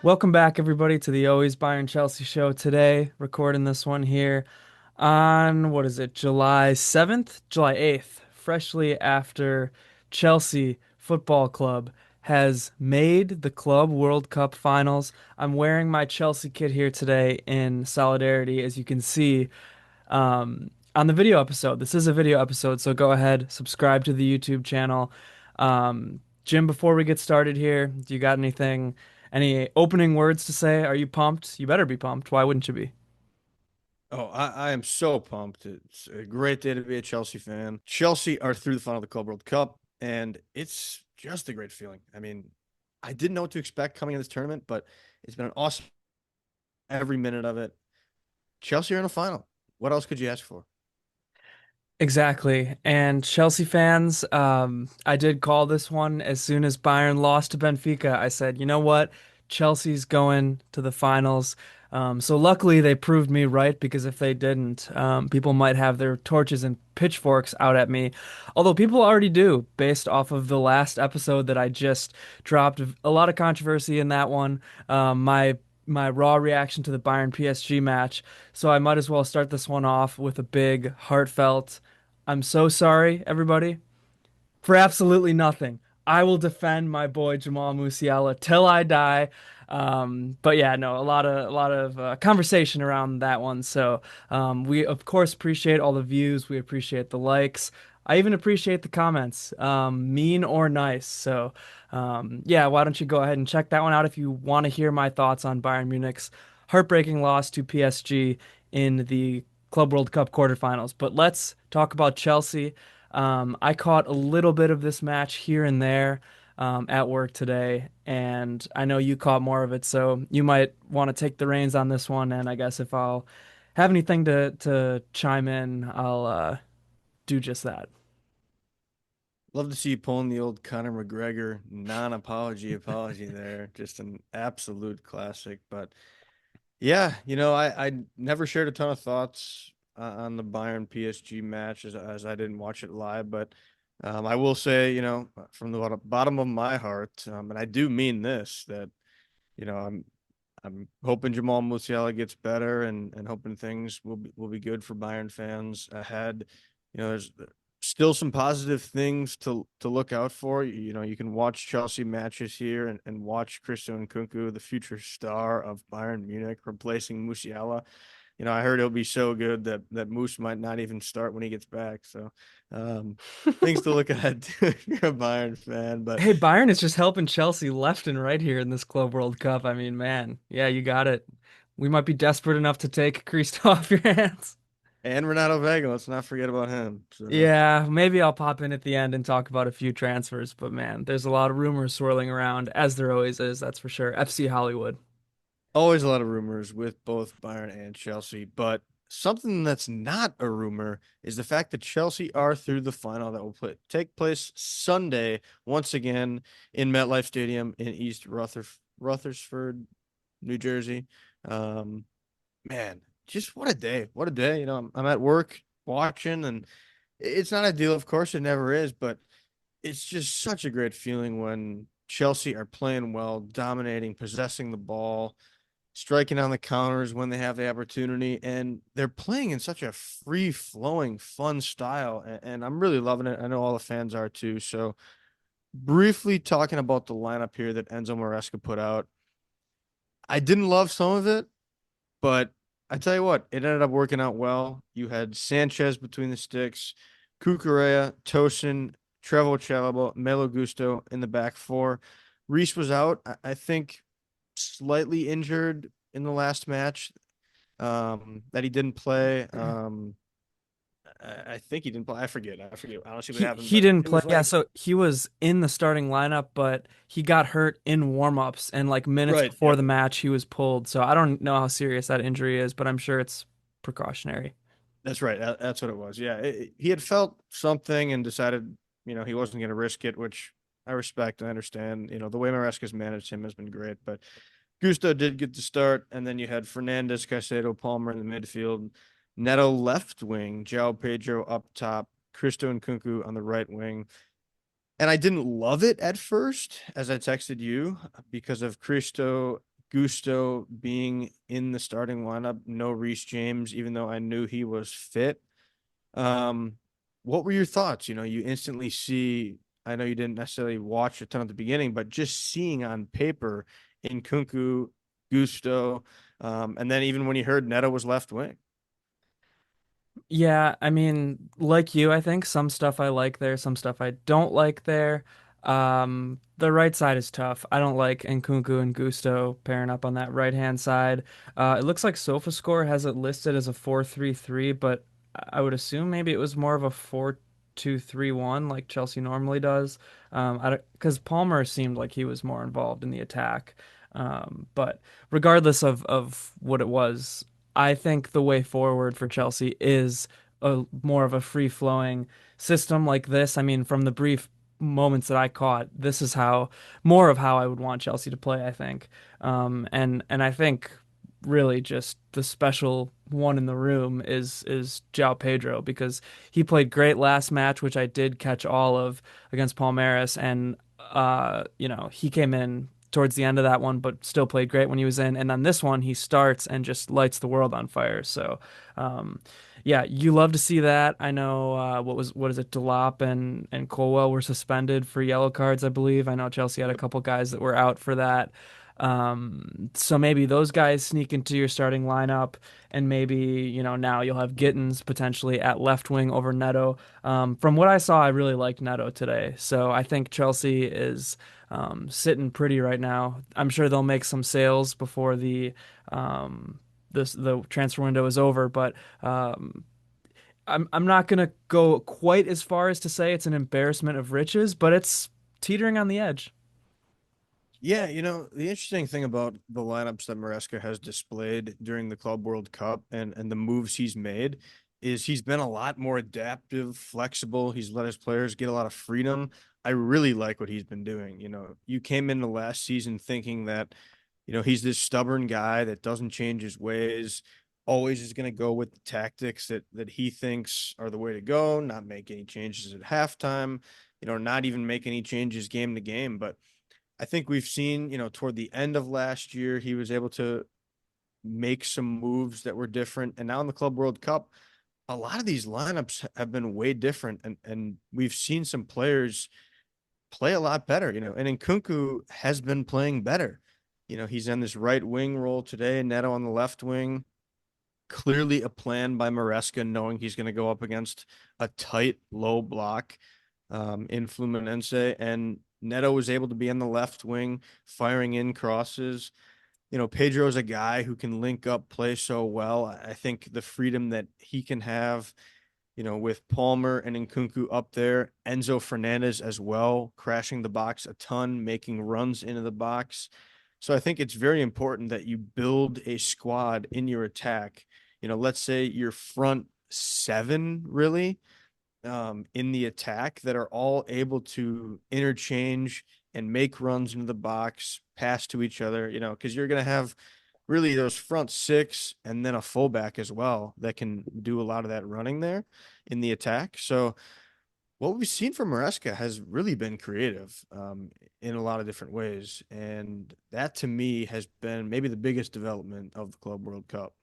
Welcome back, everybody, to the Always Bayern Chelsea show. Today, recording this one here on what is it, July 7th, July 8th, freshly after Chelsea Football Club has made the Club World Cup finals. I'm wearing my Chelsea kit here today in solidarity, as you can see on the video episode. This is a video episode, so go ahead, subscribe to the YouTube channel. Jim, before we get started here, do you got any opening words to say? Are you pumped? You better be pumped. Why wouldn't you be? I am so pumped. It's a great day to be a Chelsea fan. Chelsea are through the final of the Club World Cup, and it's just a great feeling. I mean, I didn't know what to expect coming in this tournament, but it's been an awesome every minute of it. Chelsea are in a final. What else could you ask for? Exactly. And Chelsea fans, I did call this one as soon as Bayern lost to Benfica. I said, you know what? Chelsea's going to the finals. So luckily they proved me right because if they didn't, people might have their torches and pitchforks out at me. Although people already do, based off of the last episode that I just dropped. A lot of controversy in that one. My raw reaction to the Bayern PSG match. So I might as well start this one off with a big, heartfelt, I'm so sorry, everybody, for absolutely nothing. I will defend my boy Jamal Musiala till I die. But yeah, no, a lot of conversation around that one. So we of course appreciate all the views. We appreciate the likes. I even appreciate the comments, mean or nice. So yeah, why don't you go ahead and check that one out if you want to hear my thoughts on Bayern Munich's heartbreaking loss to PSG in the Club World Cup quarterfinals. But let's talk about Chelsea. I caught a little bit of this match here and there at work today, and I know you caught more of it, so you might want to take the reins on this one. And I guess if I'll have anything to chime in, I'll do just that. Love to see you pulling the old Conor McGregor non-apology apology there. Just an absolute classic. But yeah, I never shared a ton of thoughts on the Bayern PSG match as I didn't watch it live, but I will say, from the bottom of my heart, and I do mean this, that you know I'm hoping Jamal Musiala gets better and hoping things will be good for Bayern fans ahead. There's still some positive things to look out for. You can watch Chelsea matches here and watch Christo Nkunku, the future star of Bayern Munich, replacing Musiala. I heard he'll be so good that Moose might not even start when he gets back. So things to look ahead to if you're a Bayern fan. But Hey, Bayern is just helping Chelsea left and right here in this Club World Cup. I mean, man, yeah, you got it. We might be desperate enough to take Kristo off your hands. and Renato Veiga, let's not forget about him. So Yeah, maybe I'll pop in at the end and talk about a few transfers, but man, there's a lot of rumors swirling around, as there always is, that's for sure. FC Hollywood. always a lot of rumors with both Bayern and Chelsea, but something that's not a rumor is the fact that Chelsea are through the final that will take place Sunday once again in Metlife Stadium in East Rutherford, New Jersey. Um, Man, just what a day! What a day! I'm at work watching, and it's not ideal, of course, it never is, but it's just such a great feeling when Chelsea are playing well, dominating, possessing the ball, striking on the counters when they have the opportunity, and they're playing in such a free flowing, fun style. And I'm really loving it. I know all the fans are too. So, briefly talking about the lineup here that Enzo Maresca put out, I didn't love some of it, but I tell you what, it ended up working out well. You had Sanchez between the sticks, Cucurella, Tosin, Trevoh Chalobah, Melo Gusto in the back four. Reese was out, I think, slightly injured in the last match. That he didn't play. I think he didn't play. I forget honestly what happened, He but didn't it play. was Yeah, like so he was in the starting lineup, but he got hurt in warm-ups and like minutes right. before Yep. the match he was pulled. So I don't know how serious that injury is, but I'm sure it's precautionary. That's right. That's what it was. Yeah, he had felt something and decided, he wasn't going to risk it, which I respect. I understand. The way Maresca's managed him has been great, but Gusto did get the start, and then you had Fernandez, Caicedo, Palmer in the midfield, Neto left wing, Joao Pedro up top, Christo and Nkunku on the right wing. And I didn't love it at first, as I texted you, because of Christo Gusto being in the starting lineup, no Reece James, even though I knew he was fit. Um, what were your thoughts? You instantly see, I know you didn't necessarily watch a ton at the beginning, but just seeing on paper Nkunku, Gusto, and then even when you heard Neto was left wing. Yeah, I mean, like you, I think some stuff I like there, some stuff I don't like there. The right side is tough. I don't like Nkunku and Gusto pairing up on that right hand side. It looks like SofaScore has it listed as a 4-3-3, but I would assume maybe it was more of a 4-2-3-1 like Chelsea normally does. Because Palmer seemed like he was more involved in the attack. But regardless of what it was, I think the way forward for Chelsea is a more of a free-flowing system like this. I mean, from the brief moments that I caught, this is how more of how I would want Chelsea to play, I think. And I think really just the special one in the room is Joao Pedro because he played great last match, which I did catch all of against Palmeiras, and he came in towards the end of that one, but still played great when he was in. And then this one, he starts and just lights the world on fire. So, um, yeah, you love to see that. I know what is it? Delop and Colwell were suspended for yellow cards, I believe. I know Chelsea had a couple guys that were out for that. So maybe those guys sneak into your starting lineup, and maybe now you'll have Gittins potentially at left wing over Neto. From what I saw, I really liked Neto today, so I think Chelsea is sitting pretty right now. I'm sure they'll make some sales before the transfer window is over, but I'm not gonna go quite as far as to say it's an embarrassment of riches, but it's teetering on the edge. Yeah, the interesting thing about the lineups that Maresca has displayed during the Club World Cup and the moves he's made is he's been a lot more adaptive, flexible. He's let his players get a lot of freedom. I really like what he's been doing. You came into last season thinking that, he's this stubborn guy that doesn't change his ways, always is going to go with the tactics that he thinks are the way to go, not make any changes at halftime, not even make any changes game to game, but I think we've seen, toward the end of last year, he was able to make some moves that were different. And now in the Club World Cup, a lot of these lineups have been way different. And we've seen some players play a lot better, and Nkunku has been playing better. He's in this right wing role today, Neto on the left wing. Clearly a plan by Maresca, knowing he's going to go up against a tight, low block in Fluminense. And Neto was able to be on the left wing, firing in crosses. Pedro's a guy who can link up play so well. I think the freedom that he can have, with Palmer and Nkunku up there, Enzo Fernandez as well, crashing the box a ton, making runs into the box. So I think it's very important that you build a squad in your attack. Let's say your front seven really in the attack that are all able to interchange and make runs into the box, pass to each other, because you're going to have really those front six and then a fullback as well that can do a lot of that running there in the attack. So what we've seen from Maresca has really been creative in a lot of different ways. And that to me has been maybe the biggest development of the Club World Cup.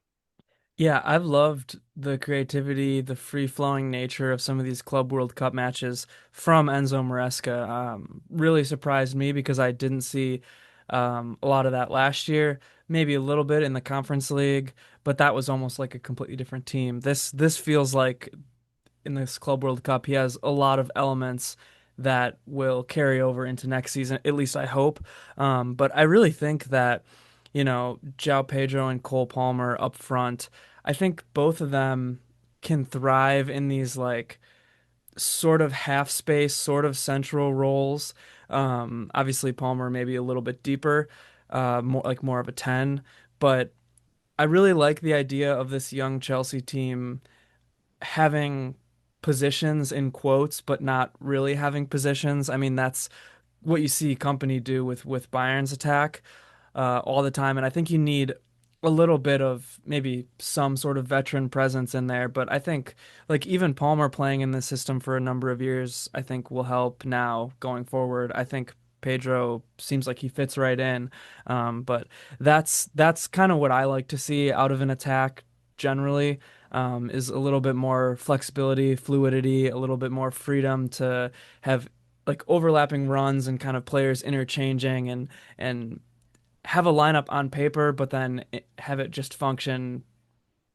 Yeah, I've loved the creativity, the free-flowing nature of some of these Club World Cup matches from Enzo Maresca. Really surprised me because I didn't see a lot of that last year. Maybe a little bit in the Conference League, but that was almost like a completely different team. This feels like in this Club World Cup, he has a lot of elements that will carry over into next season. At least I hope. But I really think that, Joao Pedro and Cole Palmer up front, I think both of them can thrive in these like sort of half space, sort of central roles. Obviously Palmer maybe a little bit deeper, more of a 10, but I really like the idea of this young Chelsea team having positions in quotes, but not really having positions. I mean, that's what you see Company do with Bayern's attack all the time, and I think you need a little bit of maybe some sort of veteran presence in there. But I think like even Palmer playing in this system for a number of years, I think will help now going forward. I think Pedro seems like he fits right in. But that's kind of what I like to see out of an attack generally. Is a little bit more flexibility, fluidity, a little bit more freedom to have like overlapping runs and kind of players interchanging and have a lineup on paper, but then have it just function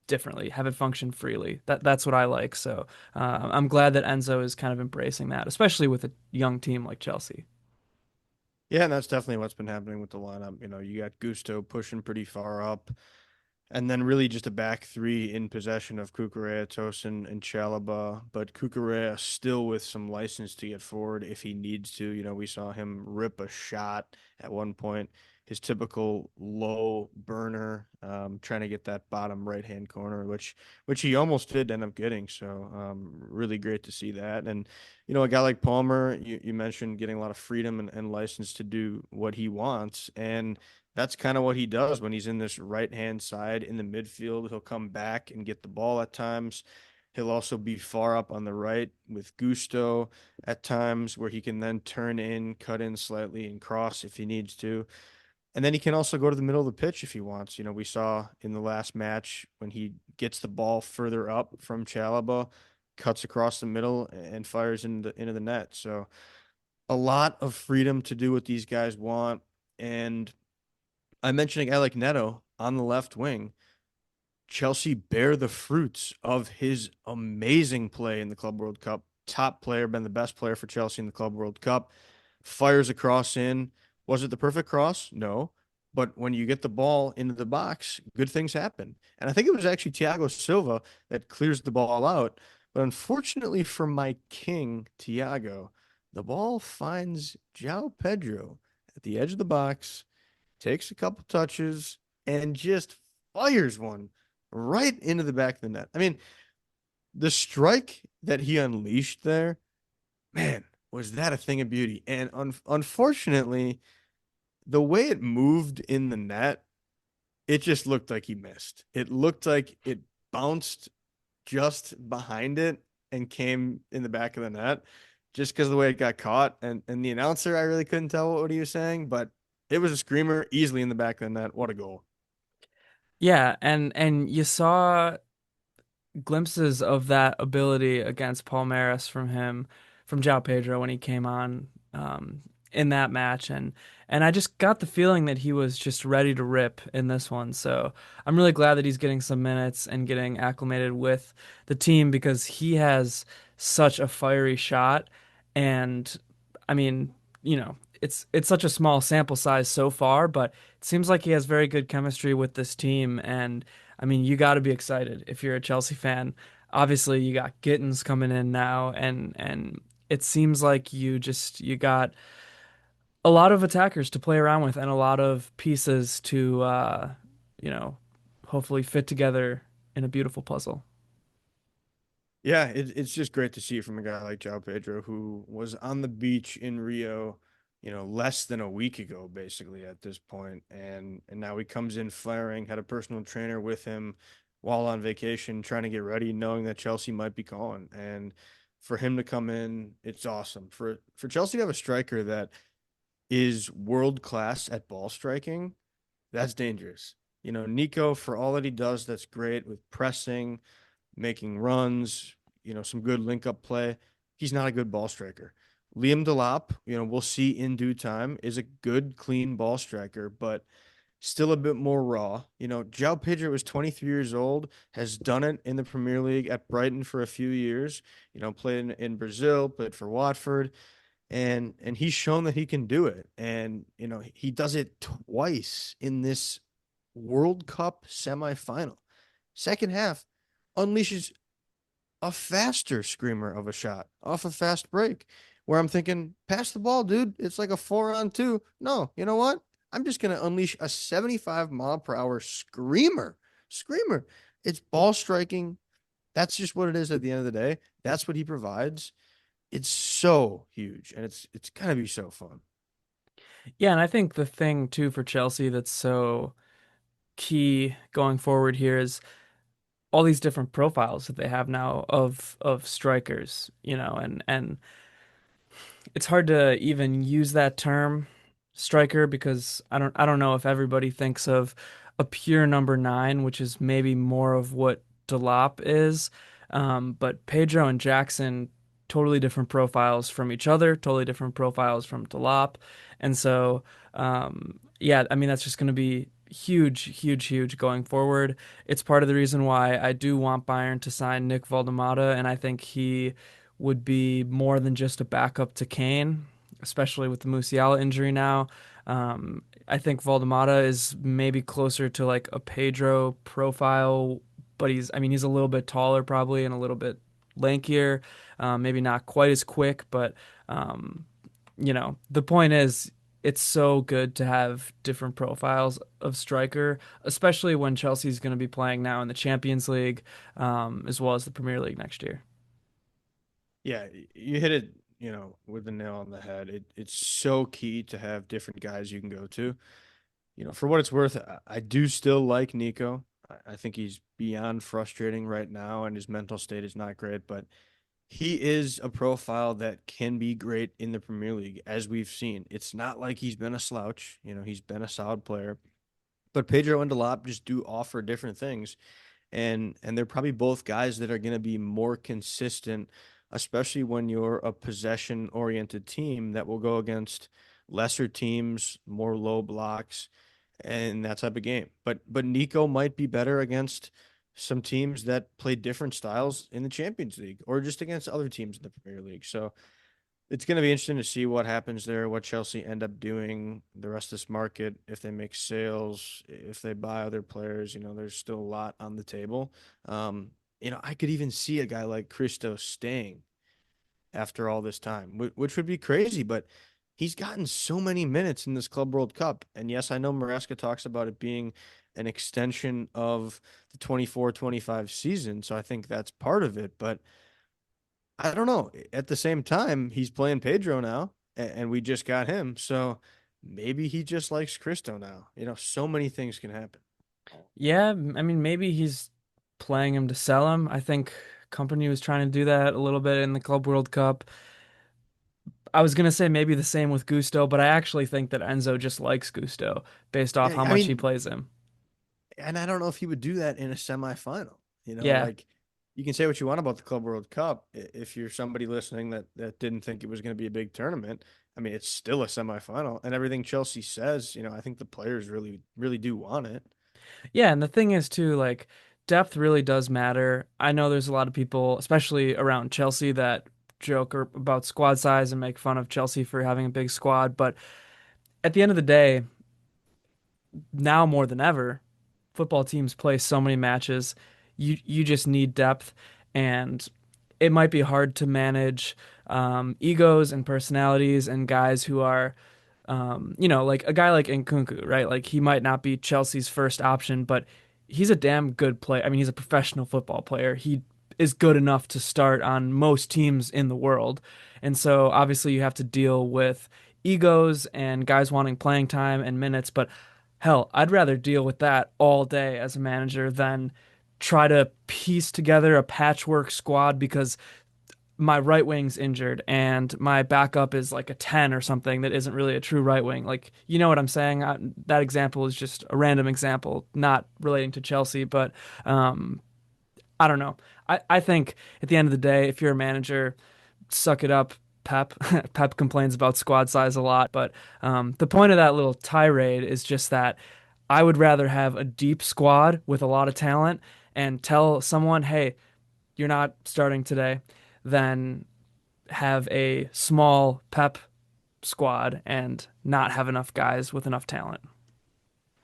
differently, have it function freely. That's what I like. So I'm glad that Enzo is kind of embracing that, especially with a young team like Chelsea. Yeah, and that's definitely what's been happening with the lineup. You got Gusto pushing pretty far up. And then really just a back three in possession of Cucurella, Tosin, and Chalaba. But Cucurella still with some license to get forward if he needs to. We saw him rip a shot at one point. His typical low burner, trying to get that bottom right hand corner, which he almost did end up getting. So really great to see that. And a guy like Palmer, you mentioned getting a lot of freedom and license to do what he wants. And that's kind of what he does when he's in this right hand side in the midfield. He'll come back and get the ball at times. He'll also be far up on the right with Gusto at times where he can then turn in, cut in slightly, and cross if he needs to. And then he can also go to the middle of the pitch if he wants. We saw in the last match when he gets the ball further up from Chalaba, cuts across the middle and fires into the net. So a lot of freedom to do what these guys want. And I mentioned a guy like Neto on the left wing. Chelsea bear the fruits of his amazing play in the Club World Cup. Top player, been the best player for Chelsea in the Club World Cup. Fires a cross in. Was it the perfect cross? No. But when you get the ball into the box, good things happen. And I think it was actually Thiago Silva that clears the ball out. But unfortunately for my king, Thiago, the ball finds Joao Pedro at the edge of the box, takes a couple touches, and just fires one right into the back of the net. I mean, the strike that he unleashed there, man, was that a thing of beauty. And unfortunately, the way it moved in the net, it just looked like he missed. It looked like it bounced just behind it and came in the back of the net just because of the way it got caught. And the announcer, I really couldn't tell what he was saying, but it was a screamer easily in the back of the net. What a goal. Yeah, and you saw glimpses of that ability against Palmeiras from him, from João Pedro when he came on in that match, and I just got the feeling that he was just ready to rip in this one. So I'm really glad that he's getting some minutes and getting acclimated with the team because he has such a fiery shot, and I mean, it's such a small sample size so far, but it seems like he has very good chemistry with this team and I mean, you got to be excited if you're a Chelsea fan. Obviously, you got Gittins coming in now, and it seems like you got a lot of attackers to play around with and a lot of pieces to you know, hopefully fit together in a beautiful puzzle. Yeah, it's just great to see from a guy like Joao Pedro who was on the beach in Rio, less than a week ago, basically at this point, and now he comes in firing, had a personal trainer with him while on vacation, trying to get ready, knowing that Chelsea might be calling, and for him to come in, it's awesome. For Chelsea to have a striker that is world class at ball striking, that's dangerous. Nico, for all that he does, that's great with pressing, making runs, some good link up play. He's not a good ball striker. Liam Delap, we'll see in due time, is a good, clean ball striker, but still a bit more raw. João Pedro is 23 years old, has done it in the Premier League at Brighton for a few years, played in Brazil, played for Watford, and he's shown that he can do it. And, he does it twice in this World Cup semifinal. Second half, unleashes a faster screamer of a shot off a fast break where I'm thinking, pass the ball, dude. It's like a 4-on-2. No, you know what? I'm just going to unleash a 75-mile-per-hour screamer. It's ball striking. That's just what it is at the end of the day. That's what he provides. It's so huge and it's going to be so fun. Yeah, and I think the thing too for Chelsea that's so key going forward here is all these different profiles that they have now of strikers, and It's hard to even use that term striker because I don't know if everybody thinks of a pure number nine, which is maybe more of what Delop is. But Pedro and Jackson, totally different profiles from each other, totally different profiles from Delop. And so, yeah, I mean, that's just going to be huge, huge, huge going forward. It's part of the reason why I do want Bayern to sign Nick Woltemade, and I think he would be more than just a backup to Kane, especially with the Musiala injury now. I think Valdemata is maybe closer to like a Pedro profile, but I mean, he's a little bit taller probably and a little bit lankier, maybe not quite as quick, but um, the point is, it's so good to have different profiles of striker, especially when Chelsea's going to be playing now in the Champions League, as well as the Premier League next year. Yeah, you hit it, with the nail on the head. It's so key to have different guys you can go to. For what it's worth, I do still like Nico. I think he's beyond frustrating right now, and his mental state is not great, but he is a profile that can be great in the Premier League, as we've seen. It's not like he's been a slouch. He's been a solid player, but Pedro and Delap just do offer different things, and they're probably both guys that are going to be more consistent, especially when you're a possession oriented team that will go against lesser teams, more low blocks, and that type of game. But Nico might be better against some teams that play different styles in the Champions League or just against other teams in the Premier League. So it's going to be interesting to see what happens there, what Chelsea end up doing the rest of this market, if they make sales, if they buy other players. There's still a lot on the table. I could even see a guy like Christo staying after all this time, which would be crazy, but he's gotten so many minutes in this Club World Cup. And yes, I know Maresca talks about it being an extension of the 24-25 season. So I think that's part of it. But I don't know. At the same time, he's playing Pedro now, and we just got him. So maybe he just likes Cristo now. So many things can happen. Yeah, I mean, maybe he's playing him to sell him. I think company was trying to do that a little bit in the Club World Cup. I was gonna say maybe the same with Gusto, but I actually think that Enzo just likes Gusto based off Yeah, how I much he mean, plays him. and I don't know if he would do that in a semifinal. Yeah. Like you can say what you want about the Club World Cup. If you're somebody listening that didn't think it was going to be a big tournament, I mean, it's still a semifinal, and everything Chelsea says, I think the players really, really do want it. Yeah, and the thing is too, like depth really does matter. I know there's a lot of people, especially around Chelsea, that joke about squad size and make fun of Chelsea for having a big squad, but at the end of the day, now more than ever, football teams play so many matches. You just need depth, and it might be hard to manage egos and personalities and guys who are, like a guy like Nkunku, right? Like he might not be Chelsea's first option, but he's a damn good player. I mean, he's a professional football player. He is good enough to start on most teams in the world. And so obviously you have to deal with egos and guys wanting playing time and minutes, but hell, I'd rather deal with that all day as a manager than try to piece together a patchwork squad because my right wing's injured and my backup is like a 10 or something that isn't really a true right wing. Like, you know what I'm saying? That example is just a random example, not relating to Chelsea, but um, I don't know. I think at the end of the day, if you're a manager, suck it up, Pep. Pep complains about squad size a lot, but the point of that little tirade is just that I would rather have a deep squad with a lot of talent and tell someone, hey, you're not starting today, than have a small Pep squad and not have enough guys with enough talent.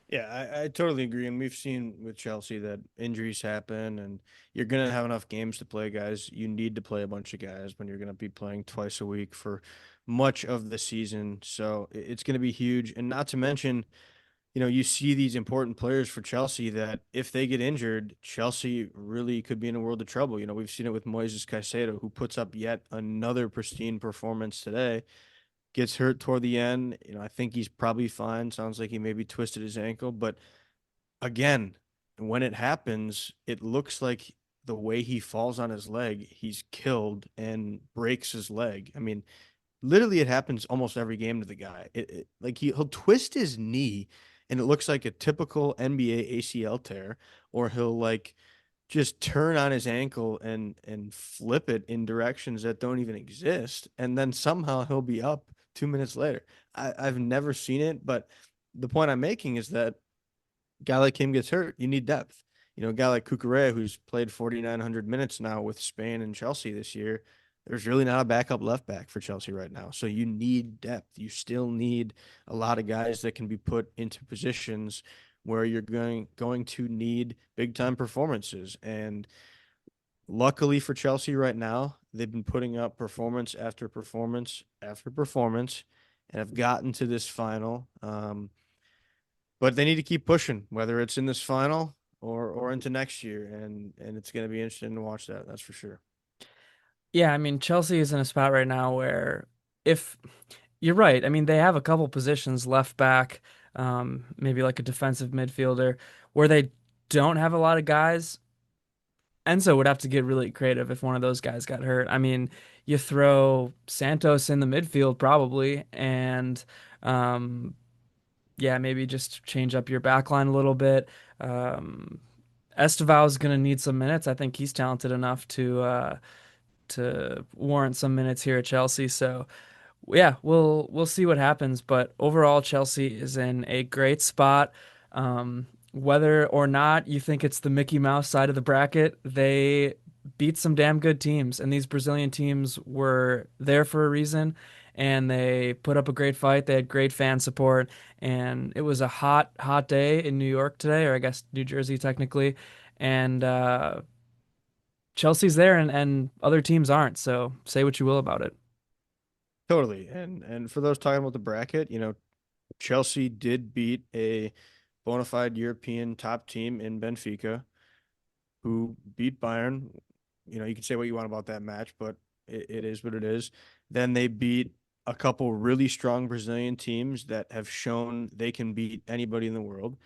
Yeah, I totally agree. And we've seen with Chelsea that injuries happen and you're going to have enough games to play, guys. You need to play a bunch of guys when you're going to be playing twice a week for much of the season. So it's going to be huge. And not to mention, you see these important players for Chelsea that if they get injured, Chelsea really could be in a world of trouble. We've seen it with Moises Caicedo, who puts up yet another pristine performance today, gets hurt toward the end. I think he's probably fine. Sounds like he maybe twisted his ankle, but again, when it happens, it looks like the way he falls on his leg, he's killed and breaks his leg. I mean, literally it happens almost every game to the guy. Like he'll twist his knee and it looks like a typical NBA ACL tear, or he'll like just turn on his ankle and flip it in directions that don't even exist, and then somehow he'll be up 2 minutes later. I've never seen it, but the point I'm making is that guy like him gets hurt, you need depth. A guy like Cucurella, who's played 4,900 minutes now with Spain and Chelsea this year, there's really not a backup left back for Chelsea right now. So you need depth. You still need a lot of guys that can be put into positions where you're going to need big time performances. And luckily for Chelsea right now, they've been putting up performance after performance after performance and have gotten to this final. But they need to keep pushing, whether it's in this final or into next year, and it's going to be interesting to watch that. That's for sure. Yeah, I mean, Chelsea is in a spot right now where if you're right, I mean, they have a couple positions left back, maybe like a defensive midfielder, where they don't have a lot of guys. Enzo would have to get really creative if one of those guys got hurt. I mean, you throw Santos in the midfield probably, and um, yeah, maybe just change up your back line a little bit. Um, Esteval's going to need some minutes. I think he's talented enough to warrant some minutes here at Chelsea. So yeah, we'll see what happens. But overall, Chelsea is in a great spot. Whether or not you think it's the Mickey Mouse side of the bracket, they beat some damn good teams, and these Brazilian teams were there for a reason. And they put up a great fight. They had great fan support, and it was a hot, hot day in New York today, or I guess New Jersey technically. And Chelsea's there, and other teams aren't. So say what you will about it. Totally. And for those talking about the bracket, Chelsea did beat a bona fide European top team in Benfica, who beat Bayern. You can say what you want about that match, but it is what it is. Then they beat a couple really strong Brazilian teams that have shown they can beat anybody in the world.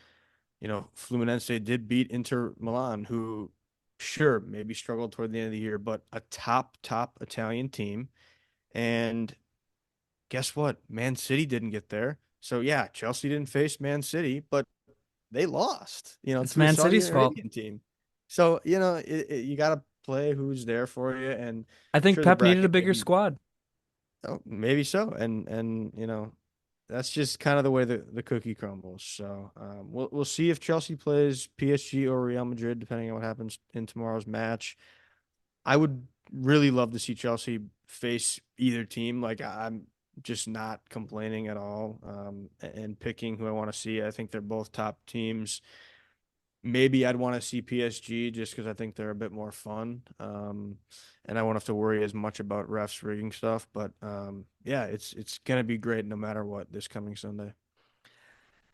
Fluminense did beat Inter Milan, who sure maybe struggled toward the end of the year, but a top Italian team. And guess what? Man City didn't get there. So yeah, Chelsea didn't face Man City, but they lost, It's to a Man Saudi City's fault. Arabian team. So, you got to play who's there for you. And I think sure, the Pep needed a bracket bigger maybe, squad. oh, maybe so. And, that's just kind of the way the cookie crumbles. So, we'll see if Chelsea plays PSG or Real Madrid, depending on what happens in tomorrow's match. I would really love to see Chelsea face either team. Like I'm just not complaining at all. And picking who I want to see. I think they're both top teams. Maybe I'd want to see PSG just because I think they're a bit more fun. And I won't have to worry as much about refs rigging stuff. But yeah, it's gonna be great no matter what this coming Sunday.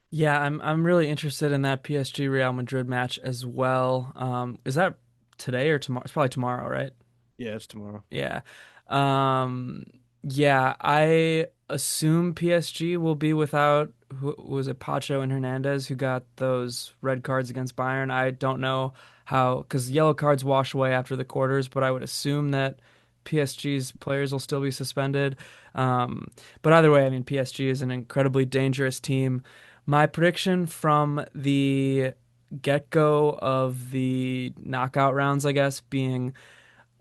Yeah, I'm really interested in that PSG Real Madrid match as well. Is that today or tomorrow? It's probably tomorrow, right? Yeah, it's tomorrow. Yeah. Um, yeah, I assume PSG will be without who was it Pacho and Hernandez who got those red cards against Bayern. I don't know how because yellow cards wash away after the quarters, but I would assume that PSG's players will still be suspended. Um, but either way, I mean PSG is an incredibly dangerous team. My prediction from the get-go of the knockout rounds, I guess, being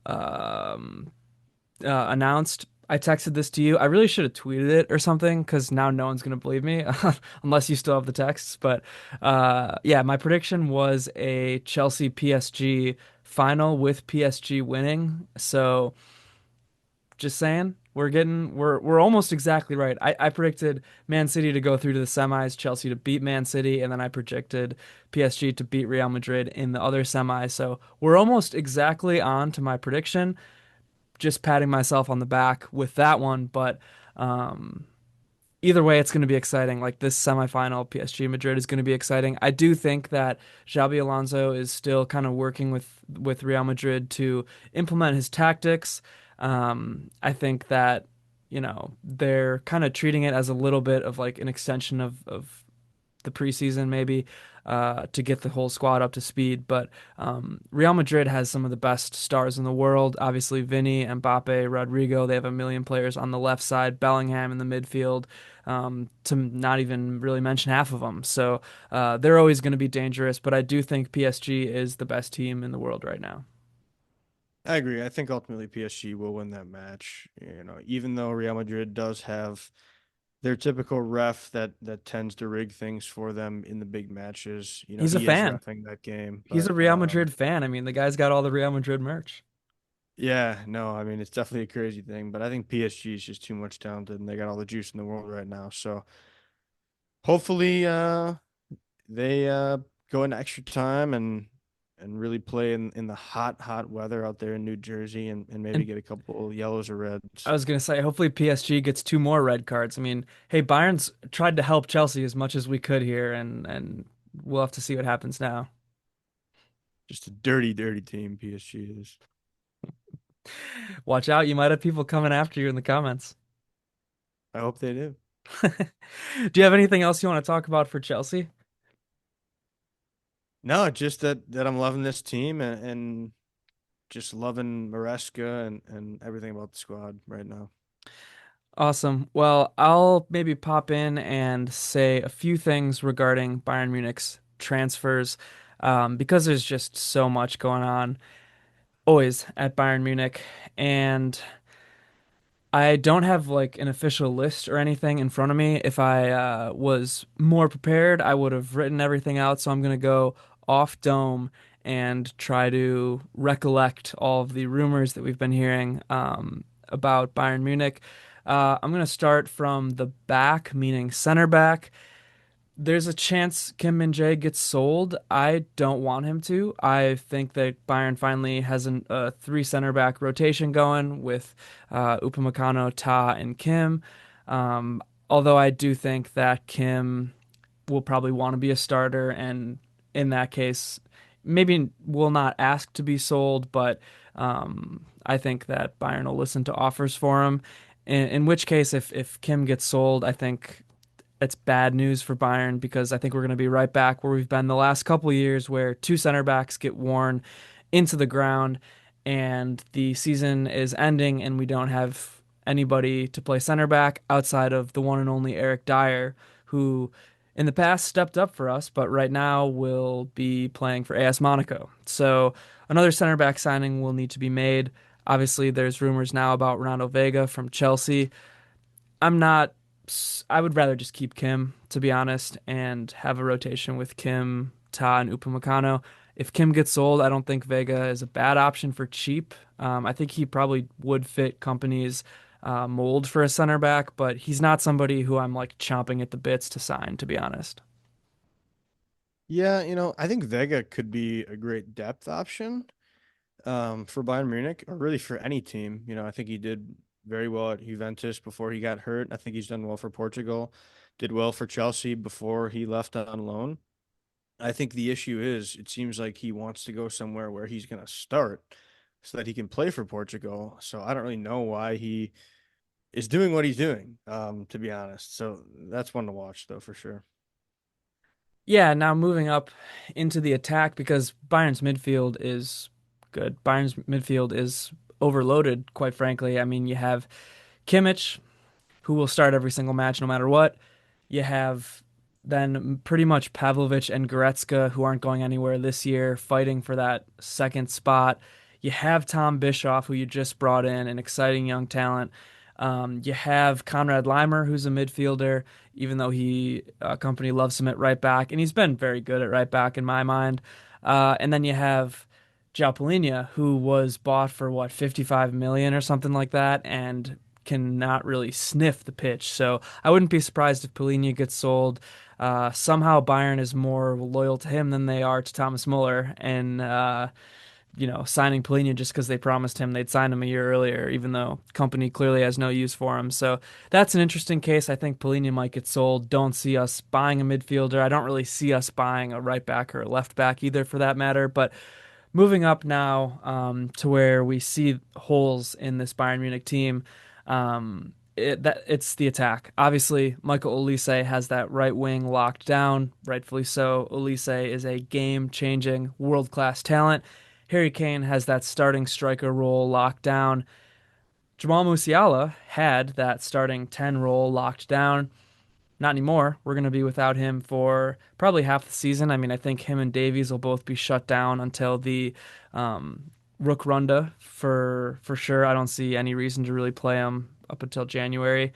um, announced. I texted this to you. I really should have tweeted it or something because now no one's gonna believe me unless you still have the texts. But yeah, my prediction was a Chelsea PSG final with PSG winning. So just saying, we're almost exactly right. I predicted Man City to go through to the semis, Chelsea to beat Man City, and then I projected PSG to beat Real Madrid in the other semis. So we're almost exactly on to my prediction, just patting myself on the back with that one. But um, either way, it's going to be exciting. Like this semifinal, PSG Madrid is going to be exciting. I do think that Xabi Alonso is still kind of working with Real Madrid to implement his tactics. I think that they're kind of treating it as a little bit of like an extension of the preseason maybe to get the whole squad up to speed. But Real Madrid has some of the best stars in the world. Obviously, Vinny, Mbappe, Rodrigo. They have a million players on the left side. Bellingham in the midfield. To not even really mention half of them. So they're always going to be dangerous. But I do think PSG is the best team in the world right now. I agree. I think ultimately PSG will win that match. Even though Real Madrid does have their typical ref that tends to rig things for them in the big matches. He's a He is fan. refing that game, He's but a Real Madrid fan. I mean, the guy's got all the Real Madrid merch. yeah, no, I mean it's definitely a crazy thing, but I think PSG is just too much talented and they got all the juice in the world right now. So hopefully they go into extra time and really play in the hot weather out there in New Jersey and maybe And get a couple yellows or I reds. was gonna say, hopefully PSG gets two more red cards. I mean, hey, Bayern's tried to help Chelsea as much as we could here, and we'll have to see what happens now. Just a dirty team PSG is. Watch out, you might have people coming after you in the comments. I hope they do. Do you have anything else you want to talk about for Chelsea? No, just that I'm loving this team and just loving Maresca and everything about the squad right now. Awesome. Well, I'll maybe pop in and say a few things regarding Bayern Munich's transfers, because there's just so much going on always at Bayern Munich, and I don't have like an official list or anything in front of me. If I was more prepared, I would have written everything out. So I'm going to go off dome and try to recollect all of the rumors that we've been hearing about Bayern Munich. I'm going to start from the back, meaning center back. There's a chance Kim Min-jae gets sold. I don't want him to. I think that Bayern finally has a three center back rotation going with Upamecano, Ta, and Kim. Although I do think that Kim will probably want to be a starter, and in that case, maybe will not ask to be sold, but I think that Bayern will listen to offers for him. In which case, if Kim gets sold, I think it's bad news for Bayern because I think we're going to be right back where we've been the last couple of years, where two center backs get worn into the ground and the season is ending and we don't have anybody to play center back outside of the one and only Eric Dyer, who in the past stepped up for us, but right now will be playing for AS Monaco. So another center back signing will need to be made. Obviously, there's rumors now about Renato Veiga from Chelsea. I'm not. I would rather just keep Kim, to be honest, and have a rotation with Kim, Ta, and Upamecano. If Kim gets sold, I don't think Vega is a bad option for cheap. I think he probably would fit company's mold for a center back, but he's not somebody who I'm like chomping at the bits to sign, to be honest. Yeah, I think Vega could be a great depth option for Bayern Munich or really for any team. I think he did very well at Juventus before he got hurt. I think he's done well for Portugal, did well for Chelsea before he left on loan. I think the issue is it seems like he wants to go somewhere where he's going to start so that he can play for Portugal. So I don't really know why he is doing what he's doing, to be honest. So that's one to watch, though, for sure. Yeah, now moving up into the attack because Bayern's midfield is good. Bayern's midfield is overloaded, quite frankly. I mean, you have Kimmich, who will start every single match no matter what. You have then pretty much Pavlovic and Goretzka, who aren't going anywhere this year, fighting for that second spot. You have Tom Bischoff, who you just brought in, an exciting young talent. You have Conrad Leimer, who's a midfielder, even though he company loves him at right back, and he's been very good at right back in my mind. And then you have Joao Pedro, who was bought for what 55 million or something like that, and cannot really sniff the pitch. So I wouldn't be surprised if Polina gets sold. Somehow Bayern is more loyal to him than they are to Thomas Muller, and signing Polina just because they promised him they'd sign him a year earlier, even though company clearly has no use for him. So that's an interesting case. I think Polina might get sold. Don't see us buying a midfielder. I don't really see us buying a right back or a left back either, for that matter. But moving up now to where we see holes in this Bayern Munich team. it's the attack. Obviously, Michael Olise has that right wing locked down, rightfully so. Olise is a game-changing, world-class talent. Harry Kane has that starting striker role locked down. Jamal Musiala had that starting 10 role locked down. Not anymore. We're going to be without him for probably half the season. I mean, I think him and Davies will both be shut down until the Rook Runda for sure. I don't see any reason to really play him up until January.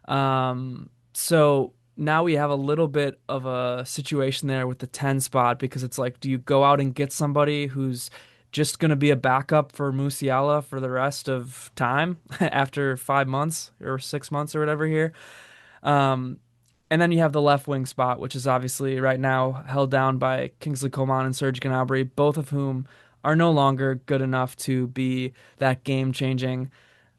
So now we have a little bit of a situation there with the 10 spot because it's like, do you go out and get somebody who's just going to be a backup for Musiala for the rest of time after 5 months or 6 months or whatever here? Um, and then you have the left wing spot, which is obviously right now held down by Kingsley Coman and Serge Gnabry, both of whom are no longer good enough to be that game changing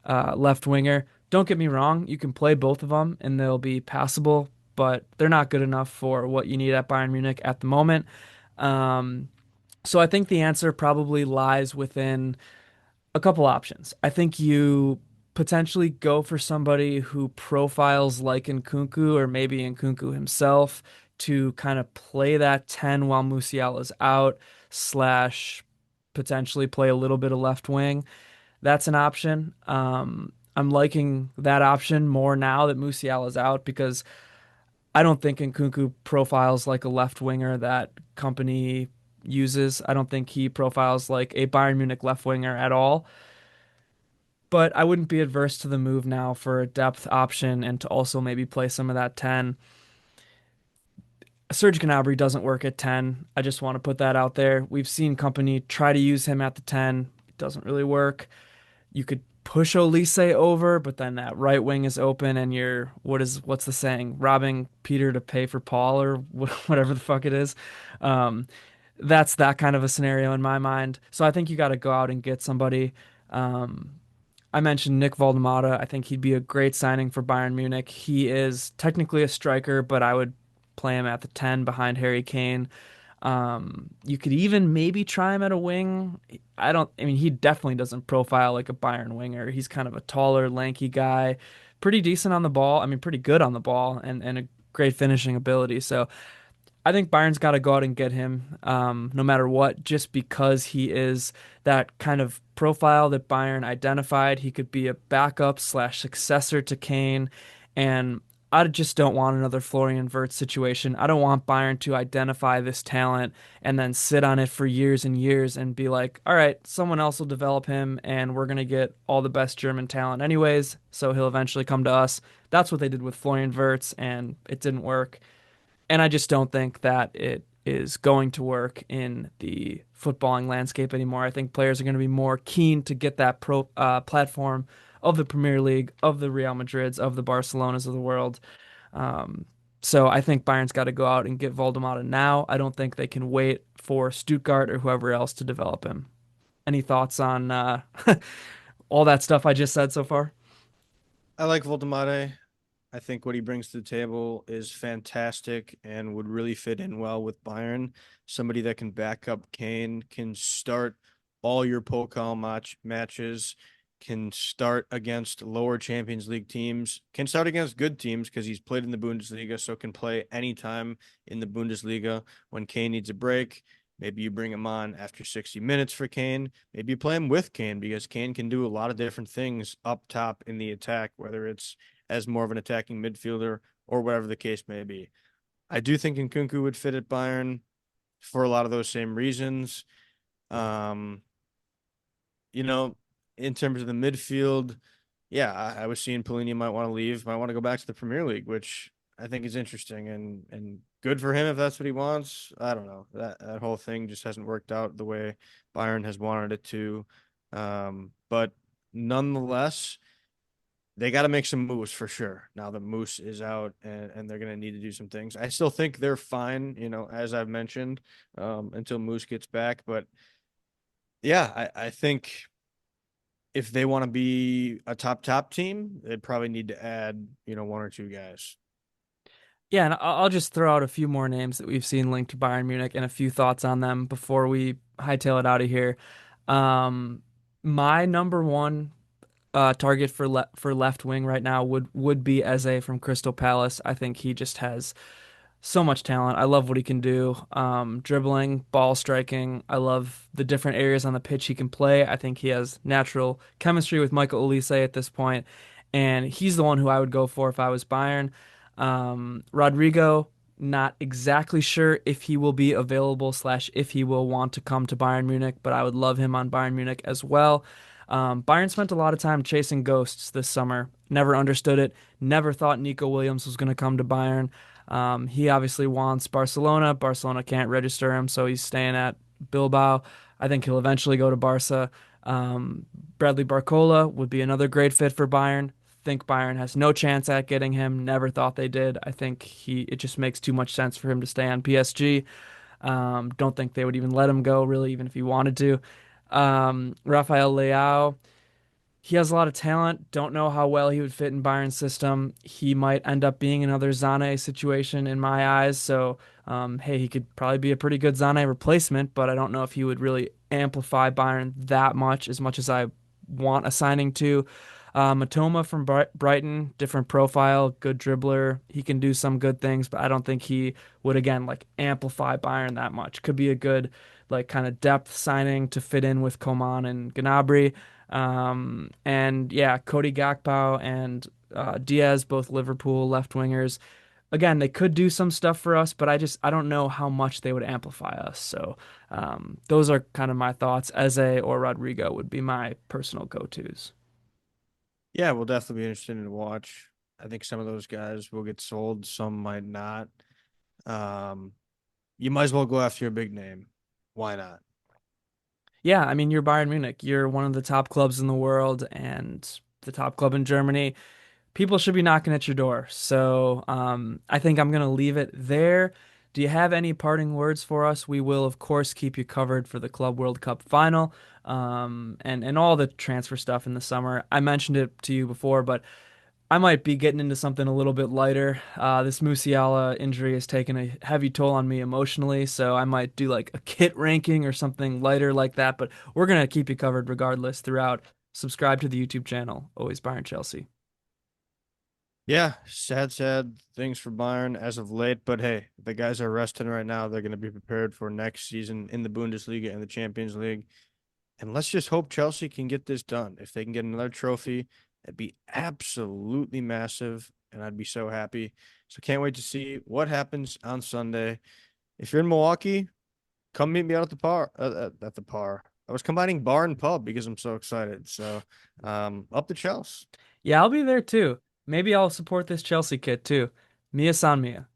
left winger. Don't get me wrong, you can play both of them and they'll be passable, but they're not good enough for what you need at Bayern Munich at the moment. Um, so I think the answer probably lies within a couple options. I think you potentially go for somebody who profiles like Nkunku or maybe Nkunku himself to kind of play that 10 while Musiala's out, slash potentially play a little bit of left wing. That's an option. I'm liking that option more now that Musiala's out because I don't think Nkunku profiles like a left winger that company uses. I don't think he profiles like a Bayern Munich left winger at all. But I wouldn't be adverse to the move now for a depth option and to also maybe play some of that 10. Serge Gnabry doesn't work at 10. I just want to put that out there. We've seen company try to use him at the 10. It doesn't really work. You could push Olise over, but then that right wing is open and you're what's the saying? Robbing Peter to pay for Paul or whatever the fuck it is. Um, that's that kind of a scenario in my mind. So I think you got to go out and get somebody. Um, I mentioned Nick Woltemade. I think he'd be a great signing for Bayern Munich. He is technically a striker, but I would play him at the 10 behind Harry Kane. You could even maybe try him at a wing. I mean, he definitely doesn't profile like a Bayern winger. He's kind of a taller, lanky guy, pretty decent on the ball. I mean, pretty good on the ball and a great finishing ability. So I think Bayern's got to go out and get him, no matter what, just because he is that kind of profile that Bayern identified. He could be a backup slash successor to Kane, and I just don't want another Florian Wirtz situation. I don't want Bayern to identify this talent and then sit on it for years and years and be like, all right, someone else will develop him, and we're gonna get all the best German talent anyways, so he'll eventually come to us. That's what they did with Florian Wirtz, and it didn't work. And I just don't think that it is going to work in the footballing landscape anymore. I think players are going to be more keen to get that platform of the Premier League, of the Real Madrids, of the Barcelonas of the world. Um, so I think Bayern's got to go out and get Voldemort now. I don't think they can wait for Stuttgart or whoever else to develop him. Any thoughts on all that stuff I just said so far? I like Woltemade. I think what he brings to the table is fantastic and would really fit in well with Bayern. Somebody that can back up Kane, can start all your Pokal matches, can start against lower Champions League teams, can start against good teams because he's played in the Bundesliga, so can play anytime in the Bundesliga when Kane needs a break. Maybe you bring him on after 60 minutes for Kane. Maybe you play him with Kane because Kane can do a lot of different things up top in the attack, whether it's as more of an attacking midfielder or whatever the case may be. I do think Nkunku would fit at Bayern for a lot of those same reasons. Um, you know, in terms of the midfield, yeah, I was seeing Pelini might want to leave, might want to go back to the Premier League, which I think is interesting and good for him if that's what he wants. I don't know. That whole thing just hasn't worked out the way Bayern has wanted it to. But nonetheless, they got to make some moves for sure. Now that Moose is out and they're going to need to do some things. I still think they're fine, as I've mentioned, until Moose gets back. But yeah, I think if they want to be a top team, they probably need to add, one or two guys. Yeah, and I'll just throw out a few more names that we've seen linked to Bayern Munich and a few thoughts on them before we hightail it out of here. Um, my number one target for left wing right now would be Eze from Crystal Palace. I think he just has so much talent. I love what he can do. Dribbling, ball striking. I love the different areas on the pitch he can play. I think he has natural chemistry with Michael Olise at this point, and he's the one who I would go for if I was Bayern. Rodrigo, not exactly sure if he will be available slash if he will want to come to Bayern Munich, but I would love him on Bayern Munich as well. Bayern spent a lot of time chasing ghosts this summer. Never understood it. Never thought Nico Williams was going to come to Bayern. He obviously wants Barcelona. Barcelona can't register him, so he's staying at Bilbao. I think he'll eventually go to Barca. Bradley Barcola would be another great fit for Bayern. Think Bayern has no chance at getting him. Never thought they did. I think it just makes too much sense for him to stay on PSG. Don't think they would even let him go, really, even if he wanted to. Rafael Leao, he has a lot of talent. Don't know how well he would fit in Bayern's system. He might end up being another Zane situation in my eyes. So, hey, he could probably be a pretty good Zane replacement, but I don't know if he would really amplify Bayern that much as I want a signing to. Mitoma from Brighton, different profile, good dribbler. He can do some good things, but I don't think he would, again, like amplify Bayern that much. Could be a good, like, kind of depth signing to fit in with Coman and Gnabry. And yeah, Cody Gakpo and Diaz, both Liverpool left wingers. Again, they could do some stuff for us, but I don't know how much they would amplify us. So those are kind of my thoughts. Eze or Rodrigo would be my personal go-tos. Yeah, we'll definitely be interested to watch. I think some of those guys will get sold, some might not. Um, you might as well go after your big name. Why not? Yeah, I mean, you're Bayern Munich. You're one of the top clubs in the world and the top club in Germany. People should be knocking at your door. So I think I'm going to leave it there. Do you have any parting words for us? We will, of course, keep you covered for the Club World Cup final and all the transfer stuff in the summer. I mentioned it to you before, but I might be getting into something a little bit lighter. This Musiala injury has taken a heavy toll on me emotionally, so I might do like a kit ranking or something lighter like that. But we're going to keep you covered regardless throughout. Subscribe to the YouTube channel. Always Bayern Chelsea. Yeah, sad things for Bayern as of late. But hey, the guys are resting right now. They're going to be prepared for next season in the Bundesliga and the Champions League. And let's just hope Chelsea can get this done. If they can get another trophy, it'd be absolutely massive. And I'd be so happy. So can't wait to see what happens on Sunday. If you're in Milwaukee, come meet me out at the par. At the par. I was combining bar and pub because I'm so excited. So up the Chelsea. Yeah, I'll be there too. Maybe I'll support this Chelsea kit too. Mia San Mia.